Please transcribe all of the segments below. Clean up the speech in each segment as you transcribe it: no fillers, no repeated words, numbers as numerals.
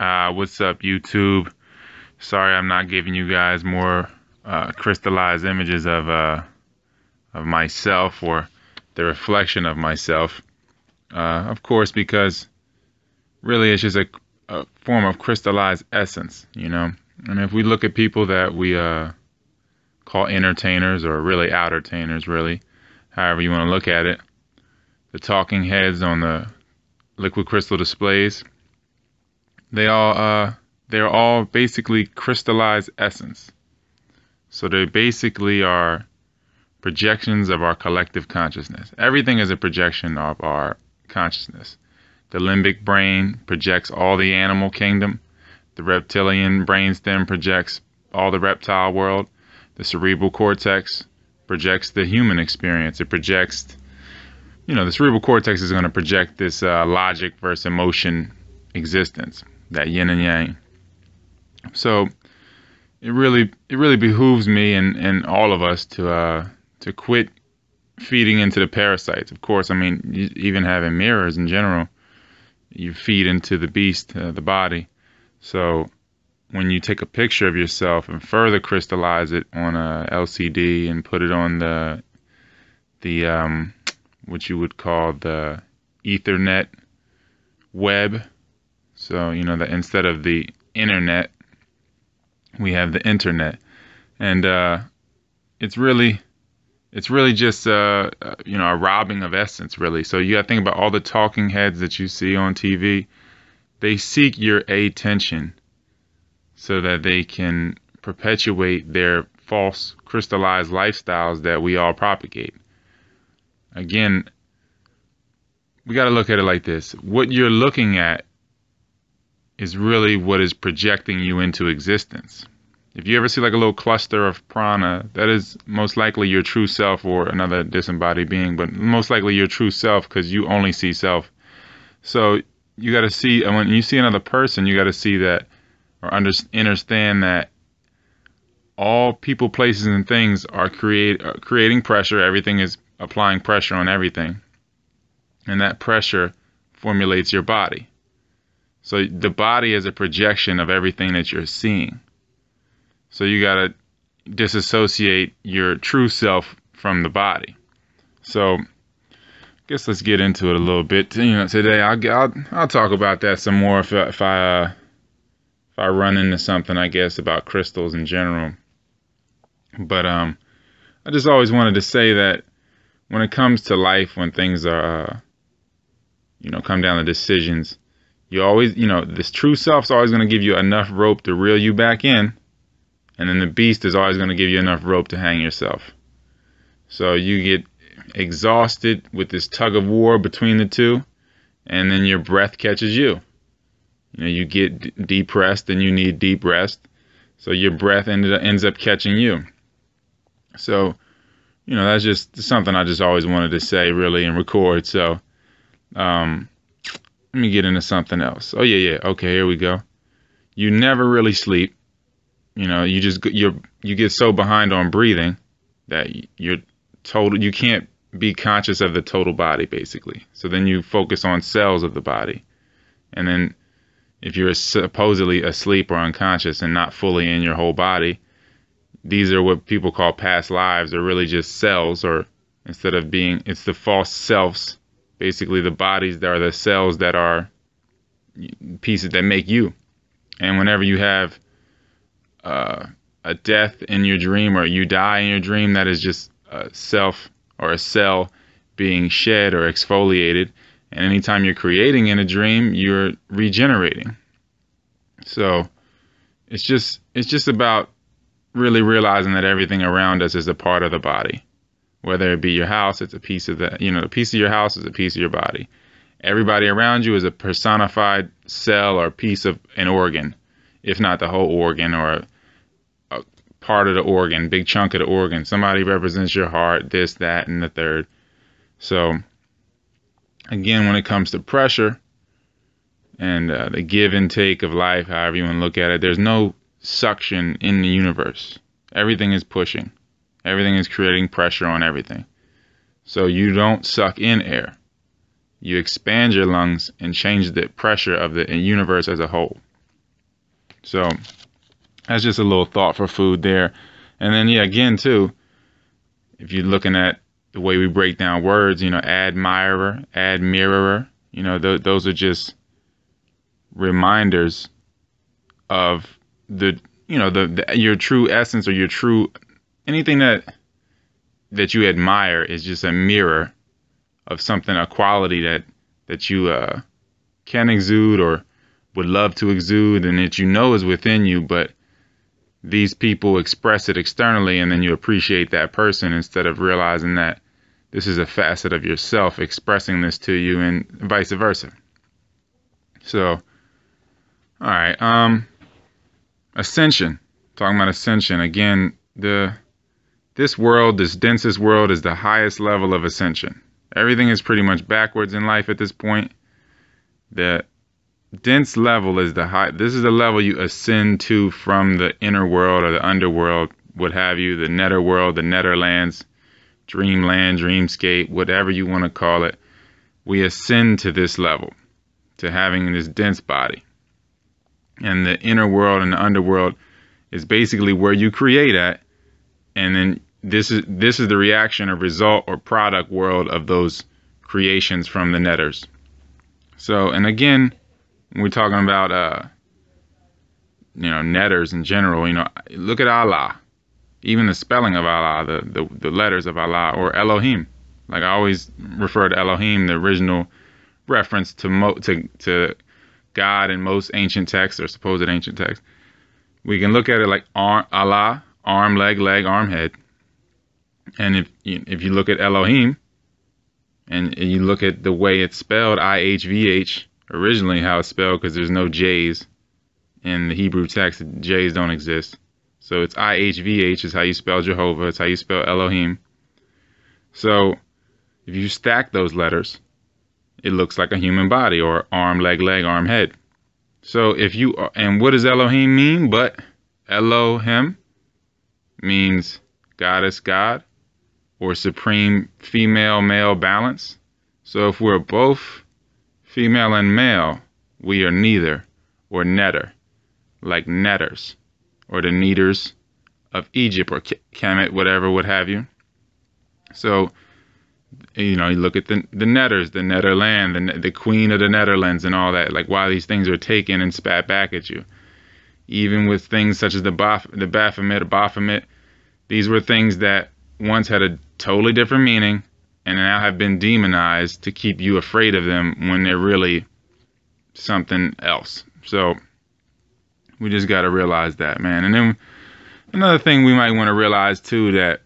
What's up, YouTube? Sorry, I'm not giving you guys more crystallized images of myself or the reflection of myself. Of course, because really it's just a form of crystallized essence, you know. And if we look at people that we call entertainers or really outertainers, really, however you want to look at it, the talking heads on the liquid crystal displays, they're all basically crystallized essence. So they basically are projections of our collective consciousness. Everything is a projection of our consciousness. The limbic brain projects all the animal kingdom. The reptilian brainstem projects all the reptile world. The cerebral cortex projects the human experience. It projects, the cerebral cortex is going to project this logic versus emotion existence, that yin and yang. So it really behooves me and all of us to quit feeding into the parasites. Of course, I mean, even having mirrors in general, you feed into the beast, the body. So when you take a picture of yourself and further crystallize it on a LCD and put it on the what you would call the Ethernet web. So, that instead of the internet, we have the internet. And it's really just a robbing of essence, really. So you got to think about all the talking heads that you see on TV. They seek your attention so that they can perpetuate their false crystallized lifestyles that we all propagate. Again, we got to look at it like this. What you're looking at is really what is projecting you into existence. If you ever see like a little cluster of prana, that is most likely your true self or another disembodied being, but most likely your true self, because you only see self. So you got to see, and when you see another person, you got to see that or understand that all people, places, and things are creating pressure. Everything is applying pressure on everything. And that pressure formulates your body. So the body is a projection of everything that you're seeing. So you got to disassociate your true self from the body. So I guess let's get into it a little bit. Today I'll talk about that some more if I run into something, I guess, about crystals in general. But I just always wanted to say that when it comes to life, when things are come down to decisions, you always, this true self's always going to give you enough rope to reel you back in. And then the beast is always going to give you enough rope to hang yourself. So you get exhausted with this tug of war between the two. And then your breath catches you. You get depressed and you need deep rest. So your breath ends up catching you. So, that's just something I just always wanted to say, really, and record. So, let me get into something else. Oh, yeah. Okay, here we go. You never really sleep. You get so behind on breathing that you can't be conscious of the total body, basically. So then you focus on cells of the body. And then if you're supposedly asleep or unconscious and not fully in your whole body, these are what people call past lives. They're really just cells, or it's the false selves. Basically, the bodies that are the cells that are pieces that make you. And whenever you have a death in your dream, or you die in your dream, that is just a self or a cell being shed or exfoliated. And anytime you're creating in a dream, you're regenerating. So it's just about really realizing that everything around us is a part of the body. Whether it be your house, it's a piece of the piece of your house is a piece of your body. Everybody around you is a personified cell or piece of an organ, if not the whole organ or a part of the organ, big chunk of the organ. Somebody represents your heart, this, that, and the third. So again, when it comes to pressure and the give and take of life, however you want to look at it, there's no suction in the universe. Everything is pushing. Everything is creating pressure on everything. So you don't suck in air. You expand your lungs and change the pressure of the universe as a whole. So that's just a little thought for food there. And then, yeah, again, too, if you're looking at the way we break down words, admirer, admirer, those are just reminders of your true essence, or your true, anything that you admire is just a mirror of something, a quality that you can exude or would love to exude, and that is within you, but these people express it externally, and then you appreciate that person instead of realizing that this is a facet of yourself expressing this to you, and vice versa. So, all right, ascension. Talking about ascension again. This world, this densest world, is the highest level of ascension. Everything is pretty much backwards in life at this point. The dense level is this is the level you ascend to from the inner world or the underworld, what have you, the netherworld, the netherlands, dreamland, dreamscape, whatever you want to call it. We ascend to this level, to having this dense body. And the inner world and the underworld is basically where you create at, and then this is the reaction or result or product world of those creations from the netters. So, and again, when we're talking about netters in general, look at Allah. Even the spelling of Allah, the letters of Allah, or Elohim. Like, I always refer to Elohim, the original reference to God in most ancient texts or supposed ancient texts. We can look at it like Allah, arm, leg, arm, head. And if you look at Elohim, and you look at the way it's spelled, IHVH, originally how it's spelled, because there's no J's in the Hebrew text. J's don't exist. So it's IHVH is how you spell Jehovah. It's how you spell Elohim. So if you stack those letters, it looks like a human body, or arm, leg, arm, head. So and what does Elohim mean? But Elohim means goddess, God, or supreme female, male balance. So if we're both female and male, we are neither, or netter, like netters, or the neaters of Egypt, or Kemet, whatever, what have you. So, you look at the netters, the Netherland, the queen of the Netherlands, and all that, like why these things are taken and spat back at you. Even with things such as the Baphomet, these were things that once had a totally different meaning and now have been demonized to keep you afraid of them when they're really something else. So we just got to realize that, man. And then another thing we might want to realize too, that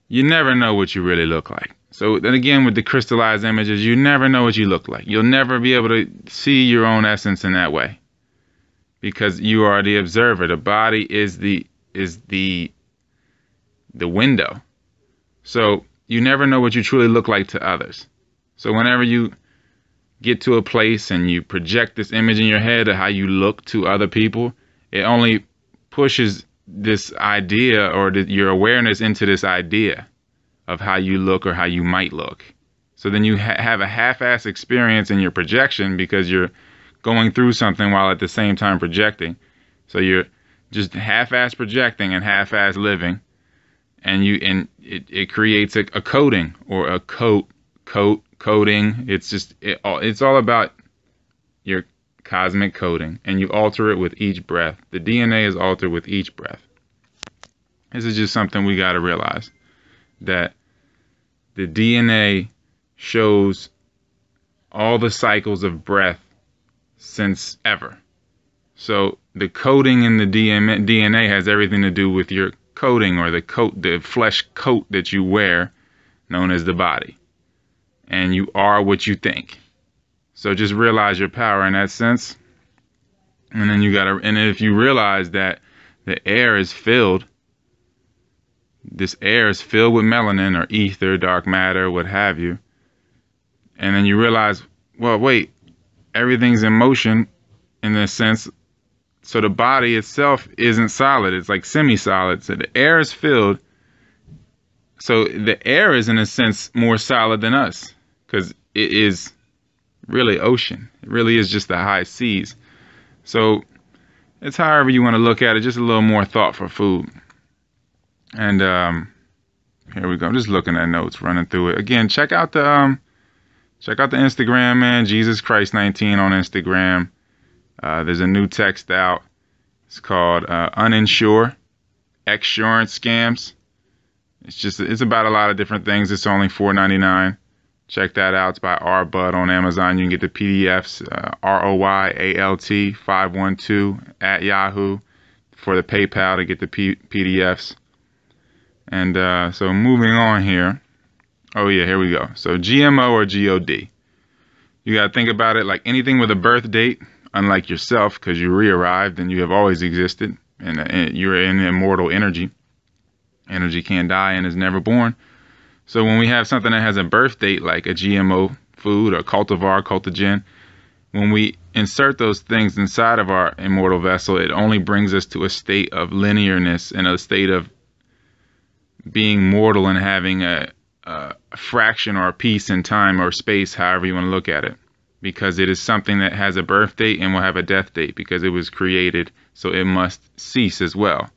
you never know what you really look like. So then again, with the crystallized images, you never know what you look like. You'll never be able to see your own essence in that way, because you are the observer. The body is the window. So you never know what you truly look like to others. So whenever you get to a place and you project this image in your head of how you look to other people, it only pushes this idea, or your awareness into this idea of how you look or how you might look. So then you have a half-ass experience in your projection, because you're going through something while at the same time projecting. So you're just half-ass projecting and half-ass living, and it creates a coding, or a coding. It's all about your cosmic coding, and you alter it with each breath. The DNA is altered with each breath. This is just something we got to realize, that the DNA shows all the cycles of breath since ever. So the coding in the DNA has everything to do with your coating, or the flesh coat that you wear, known as the body. And you are what you think. So just realize your power in that sense. And then and if you realize that the air is filled, this air is filled with melanin, or ether, dark matter, what have you. And then you realize, well, wait, everything's in motion in this sense. So the body itself isn't solid. It's like semi-solid. So the air is filled. So the air is, in a sense, more solid than us, because it is really ocean. It really is just the high seas. So it's however you want to look at it, just a little more thought for food. And here we go. I'm just looking at notes, running through it. Again, check out the Instagram, man. Gzuscryst19 on Instagram. There's a new text out. It's called Uninsure Exsurance Scams. It's about a lot of different things. It's only $4.99. Check that out. It's by BUDD on Amazon. You can get the PDFs, ROYALT 512 at Yahoo for the PayPal to get the PDFs. And so moving on here. Oh yeah, here we go. So GMO or GOD. You got to think about it like anything with a birth date, unlike yourself, because you re-arrived and you have always existed, and you're in immortal energy. Energy can't die and is never born. So when we have something that has a birth date, like a GMO food or cultivar, cultigen, when we insert those things inside of our immortal vessel, it only brings us to a state of linearness and a state of being mortal and having a fraction or a piece in time or space, however you want to look at it, because it is something that has a birth date and will have a death date because it was created, so it must cease as well.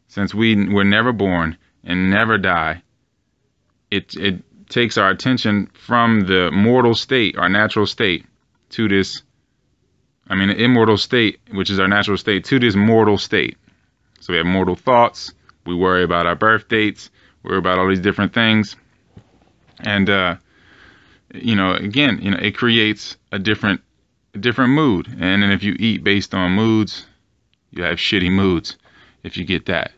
Since we were never born and never die, it takes our attention from the mortal state, our natural state, to this, the immortal state, which is our natural state, to this mortal state. So we have mortal thoughts, we worry about our birth dates, worry about all these different things. And, it creates a different mood. And then if you eat based on moods, you have shitty moods, if you get that.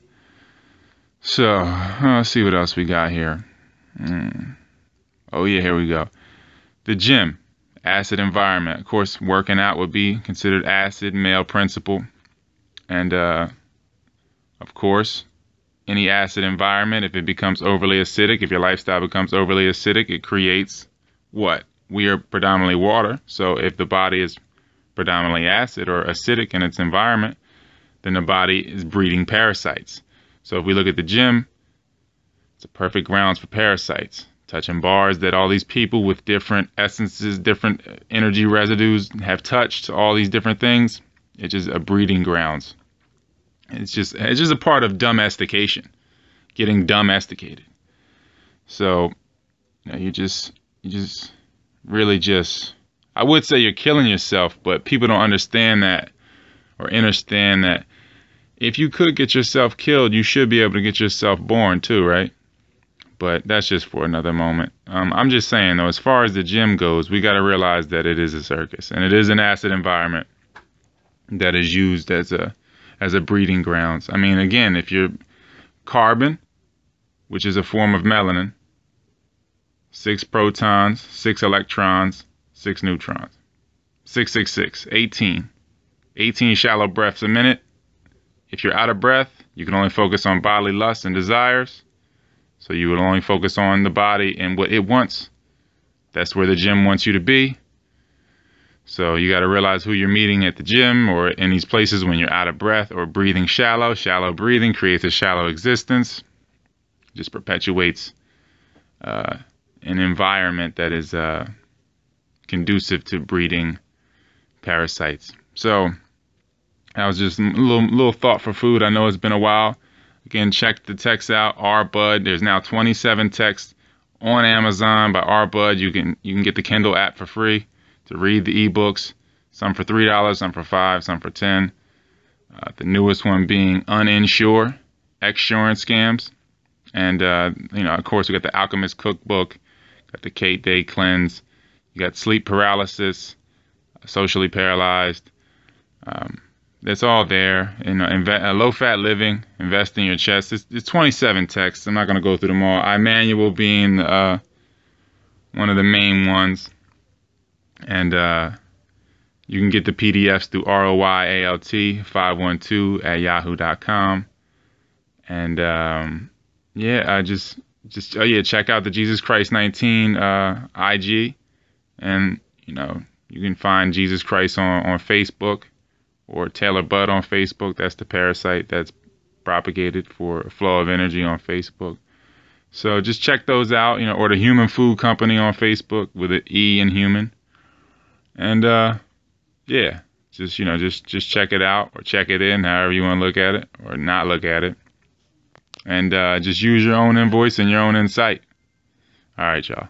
So, let's see what else we got here. Oh yeah, here we go. The gym, acid environment. Of course, working out would be considered acid, male principle. And, of course, any acid environment, if it becomes overly acidic, if your lifestyle becomes overly acidic, it creates what? We are predominantly water. So if the body is predominantly acid or acidic in its environment, then the body is breeding parasites. So if we look at the gym, it's a perfect grounds for parasites. Touching bars that all these people with different essences, different energy residues have touched, all these different things, it's just a breeding grounds. It's just a part of domestication, getting domesticated. So, you just really just, I would say you're killing yourself, but people don't understand that or understand that if you could get yourself killed, you should be able to get yourself born too, right? But that's just for another moment. I'm just saying, though, as far as the gym goes, we got to realize that it is a circus and it is an acid environment that is used as a breeding grounds. Again, if you're carbon, which is a form of melanin, 6 protons, 6 electrons, 6 neutrons, 666, 18. 18 shallow breaths a minute. If you're out of breath, you can only focus on bodily lusts and desires. So you would only focus on the body and what it wants. That's where the gym wants you to be. So you got to realize who you're meeting at the gym or in these places when you're out of breath or breathing shallow. Shallow breathing creates a shallow existence. Just perpetuates an environment that is conducive to breeding parasites. So that was just a little thought for food. I know it's been a while. Again, check the texts out, BUDD. There's now 27 texts on Amazon by BUDD. You can get the Kindle app for free to read the ebooks. Some for $3, some for $5, some for $10. The newest one being Uninsure Exsurance Scams. And of course, we got the Alchemist Cookbook, got the Kate Day Cleanse. You got sleep paralysis, socially paralyzed. It's all there. Low-fat living, invest in your chest. It's 27 texts. I'm not going to go through them all. iManual being one of the main ones. And you can get the PDFs through ROYALT 512 at yahoo.com. And check out the Gzuscryst19 IG. And, you can find Jesus Christ on Facebook. Or Taylor BUDD on Facebook. That's the parasite that's propagated for a flow of energy on Facebook. So just check those out, or the Human Food Company on Facebook with an E in human. And just just just check it out, or check it in, however you want to look at it, or not look at it, and just use your own invoice and your own insight. All right, y'all.